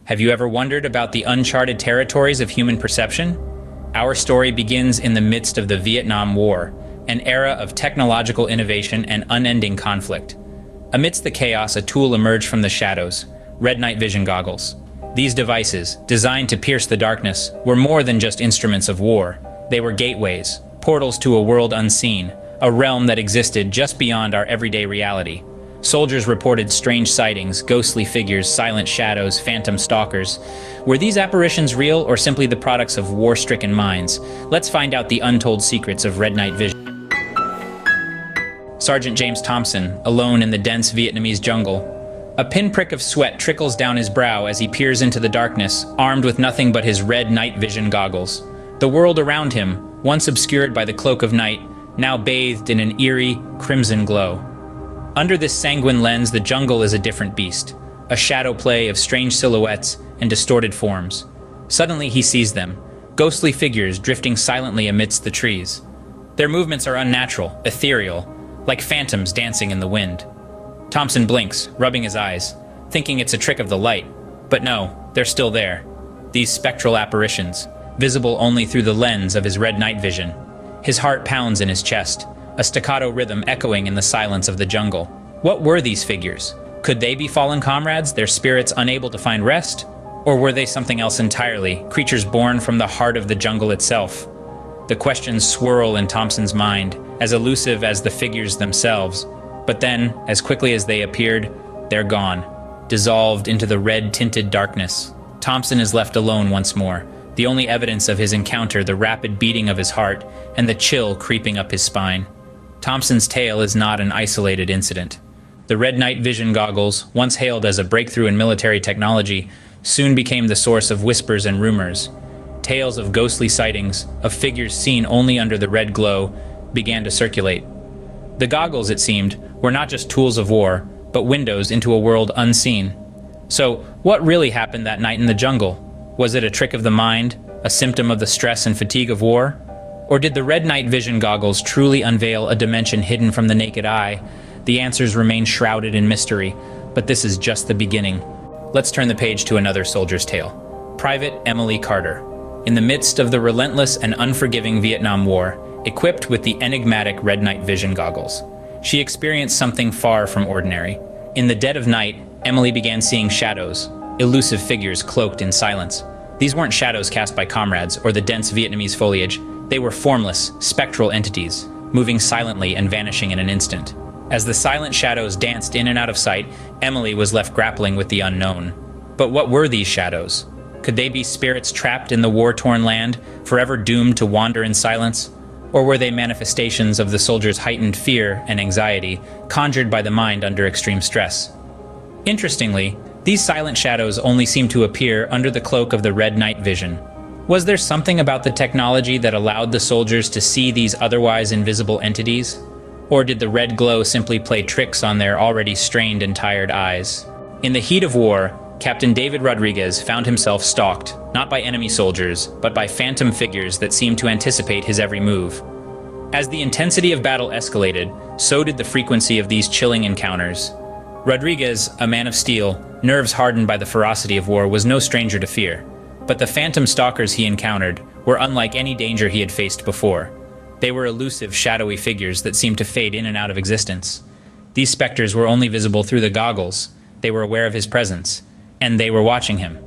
Have you ever wondered about the uncharted territories of human perception? Our story begins in the midst of the Vietnam War, an era of technological innovation and unending conflict. Amidst the chaos, a tool emerged from the shadows: red night vision goggles. These devices, designed to pierce the darkness, were more than just instruments of war. They were gateways, portals to a world unseen, a realm that existed just beyond our everyday reality. Soldiers reported strange sightings, ghostly figures, silent shadows, phantom stalkers. Were these apparitions real or simply the products of war-stricken minds? Let's find out the untold secrets of red night vision. Sergeant James Thompson, alone in the dense Vietnamese jungle. A pinprick of sweat trickles down his brow as he peers into the darkness, armed with nothing but his red night vision goggles. The world around him, once obscured by the cloak of night, now bathed in an eerie, crimson glow. Under this sanguine lens, the jungle is a different beast, a shadow play of strange silhouettes and distorted forms. Suddenly he sees them, ghostly figures drifting silently amidst the trees. Their movements are unnatural, ethereal, like phantoms dancing in the wind. Thompson blinks, rubbing his eyes, thinking it's a trick of the light. But no, they're still there. These spectral apparitions, visible only through the lens of his red night vision. His heart pounds in his chest, a staccato rhythm echoing in the silence of the jungle. What were these figures? Could they be fallen comrades, their spirits unable to find rest? Or were they something else entirely, creatures born from the heart of the jungle itself? The questions swirl in Thompson's mind, as elusive as the figures themselves. But then, as quickly as they appeared, they're gone, dissolved into the red-tinted darkness. Thompson is left alone once more, the only evidence of his encounter the rapid beating of his heart and the chill creeping up his spine. Thompson's tale is not an isolated incident. The red night vision goggles, once hailed as a breakthrough in military technology, soon became the source of whispers and rumors. Tales of ghostly sightings, of figures seen only under the red glow, began to circulate. The goggles, it seemed, were not just tools of war, but windows into a world unseen. So, what really happened that night in the jungle? Was it a trick of the mind, a symptom of the stress and fatigue of war? Or did the red night vision goggles truly unveil a dimension hidden from the naked eye? The answers remain shrouded in mystery, but this is just the beginning. Let's turn the page to another soldier's tale. Private Emily Carter. In the midst of the relentless and unforgiving Vietnam War, equipped with the enigmatic red night vision goggles, she experienced something far from ordinary. In the dead of night, Emily began seeing shadows, elusive figures cloaked in silence. These weren't shadows cast by comrades or the dense Vietnamese foliage. They were formless, spectral entities, moving silently and vanishing in an instant. As the silent shadows danced in and out of sight, Emily was left grappling with the unknown. But what were these shadows? Could they be spirits trapped in the war-torn land, forever doomed to wander in silence? Or were they manifestations of the soldiers' heightened fear and anxiety, conjured by the mind under extreme stress? Interestingly, these silent shadows only seemed to appear under the cloak of the red night vision. Was there something about the technology that allowed the soldiers to see these otherwise invisible entities? Or did the red glow simply play tricks on their already strained and tired eyes? In the heat of war, Captain David Rodriguez found himself stalked, not by enemy soldiers, but by phantom figures that seemed to anticipate his every move. As the intensity of battle escalated, so did the frequency of these chilling encounters. Rodriguez, a man of steel, nerves hardened by the ferocity of war, was no stranger to fear. But the phantom stalkers he encountered were unlike any danger he had faced before. They were elusive, shadowy figures that seemed to fade in and out of existence. These specters were only visible through the goggles. They were aware of his presence, and they were watching him.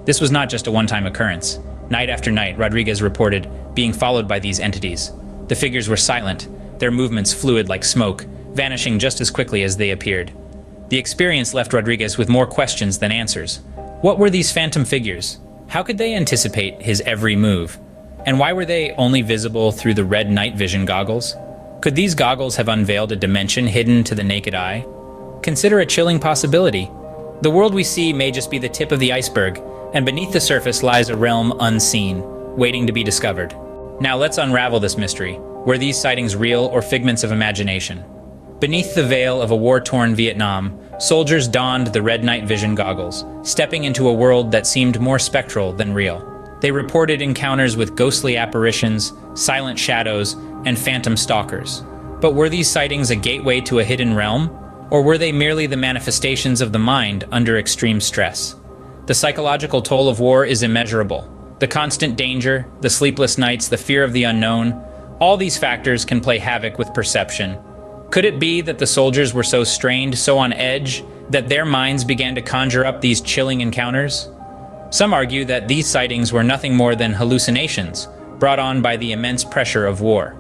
This was not just a one-time occurrence. Night after night, Rodriguez reported being followed by these entities. The figures were silent, their movements fluid like smoke, vanishing just as quickly as they appeared. The experience left Rodriguez with more questions than answers. What were these phantom figures? How could they anticipate his every move? And why were they only visible through the red night vision goggles? Could these goggles have unveiled a dimension hidden to the naked eye? Consider a chilling possibility. The world we see may just be the tip of the iceberg, and beneath the surface lies a realm unseen, waiting to be discovered. Now let's unravel this mystery. Were these sightings real or figments of imagination? Beneath the veil of a war-torn Vietnam, soldiers donned the red night vision goggles, stepping into a world that seemed more spectral than real. They reported encounters with ghostly apparitions, silent shadows, and phantom stalkers. But were these sightings a gateway to a hidden realm? Or were they merely the manifestations of the mind under extreme stress? The psychological toll of war is immeasurable. The constant danger, the sleepless nights, the fear of the unknown, all these factors can play havoc with perception. Could it be that the soldiers were so strained, so on edge, that their minds began to conjure up these chilling encounters? Some argue that these sightings were nothing more than hallucinations, brought on by the immense pressure of war.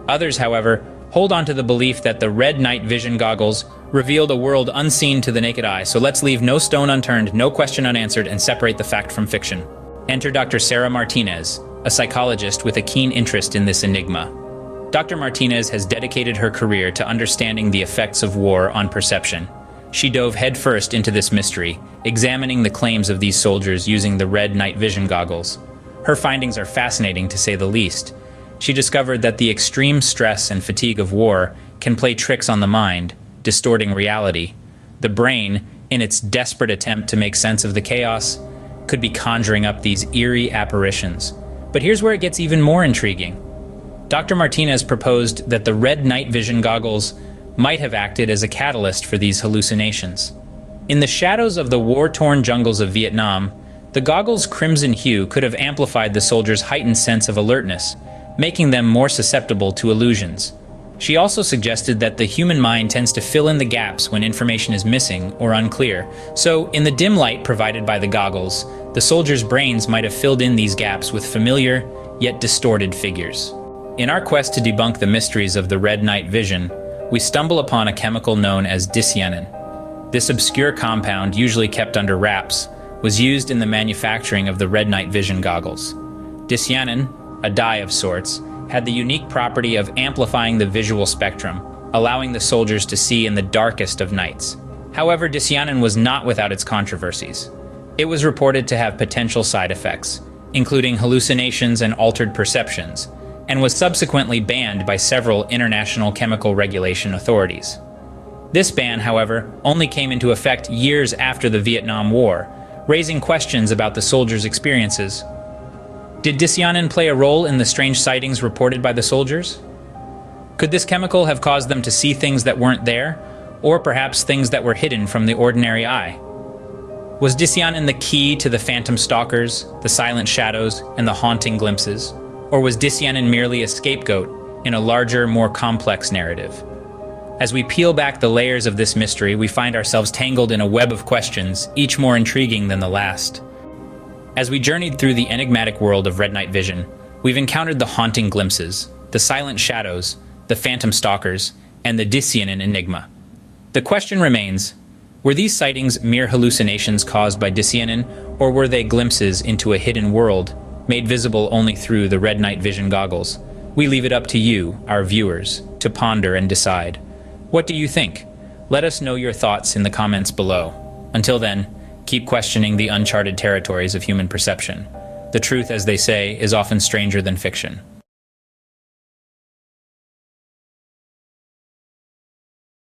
Others, however, hold on to the belief that the red night vision goggles revealed a world unseen to the naked eye. So let's leave no stone unturned, no question unanswered, and separate the fact from fiction. Enter Dr. Sarah Martinez, a psychologist with a keen interest in this enigma. Dr. Martinez has dedicated her career to understanding the effects of war on perception. She dove headfirst into this mystery, examining the claims of these soldiers using the red night vision goggles. Her findings are fascinating, to say the least. She discovered that the extreme stress and fatigue of war can play tricks on the mind, distorting reality. The brain, in its desperate attempt to make sense of the chaos, could be conjuring up these eerie apparitions. But here's where it gets even more intriguing. Dr. Martinez proposed that the red night vision goggles might have acted as a catalyst for these hallucinations. In the shadows of the war-torn jungles of Vietnam, the goggles' crimson hue could have amplified the soldiers' heightened sense of alertness, making them more susceptible to illusions. She also suggested that the human mind tends to fill in the gaps when information is missing or unclear. So, in the dim light provided by the goggles, the soldiers' brains might have filled in these gaps with familiar, yet distorted figures. In our quest to debunk the mysteries of the red night vision, we stumble upon a chemical known as dicyanin. This obscure compound, usually kept under wraps, was used in the manufacturing of the red night vision goggles. Dicyanin, a dye of sorts, had the unique property of amplifying the visual spectrum, allowing the soldiers to see in the darkest of nights. However, dicyanin was not without its controversies. It was reported to have potential side effects, including hallucinations and altered perceptions, and was subsequently banned by several international chemical regulation authorities. This ban, however, only came into effect years after the Vietnam War, raising questions about the soldiers' experiences. Did dicyanin play a role in the strange sightings reported by the soldiers? Could this chemical have caused them to see things that weren't there, or perhaps things that were hidden from the ordinary eye? Was dicyanin the key to the phantom stalkers, the silent shadows, and the haunting glimpses? Or was dicyanin merely a scapegoat in a larger, more complex narrative? As we peel back the layers of this mystery, we find ourselves tangled in a web of questions, each more intriguing than the last. As we journeyed through the enigmatic world of red night vision, we've encountered the haunting glimpses, the silent shadows, the phantom stalkers, and the dicyanin enigma. The question remains, were these sightings mere hallucinations caused by dicyanin, or were they glimpses into a hidden world, made visible only through the red night vision goggles? We leave it up to you, our viewers, to ponder and decide. What do you think? Let us know your thoughts in the comments below. Until then, keep questioning the uncharted territories of human perception. The truth, as they say, is often stranger than fiction.